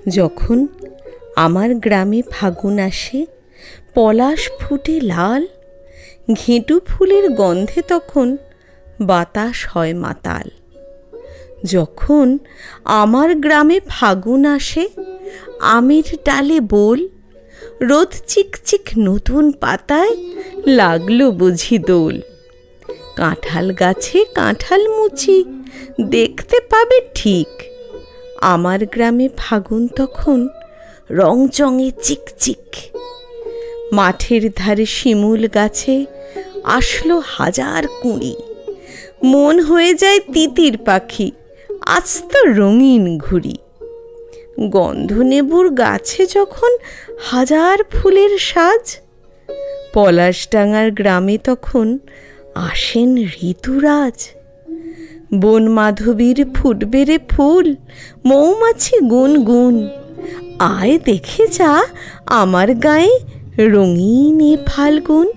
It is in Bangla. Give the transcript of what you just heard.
যখন আমার গ্রামে ফাগুন আসে, পলাশ ফুটে লাল, ঘেঁটু ফুলের গন্ধে তখন বাতাস হয় মাতাল। যখন আমার গ্রামে ফাগুন আসে, আমের ডালে বোল, রোদ চিকচিক নতুন পাতায় লাগলো বুঝি দোল। কাঁঠাল গাছে কাঁঠাল মুচি দেখতে পাবে ঠিক, আমার গ্রামে ফাগুন তখন রংচঙে চিকচিক। মাঠের ধারে শিমুল গাছে আসলো হাজার কুঁড়ি, মন হয়ে যায় তিতির পাখি, আস্ত রঙিন ঘুড়ি। গন্ধনেবুর গাছে যখন হাজার ফুলের সাজ, পলাশডাঙ্গার গ্রামে তখন আসেন ঋতুরাজ। বন মাধবীর ফুটবে রে ফুল, মৌমাছি গুনগুন, আয় দেখে যা আমার গায়ে রঙিন এ ফাল্গুন।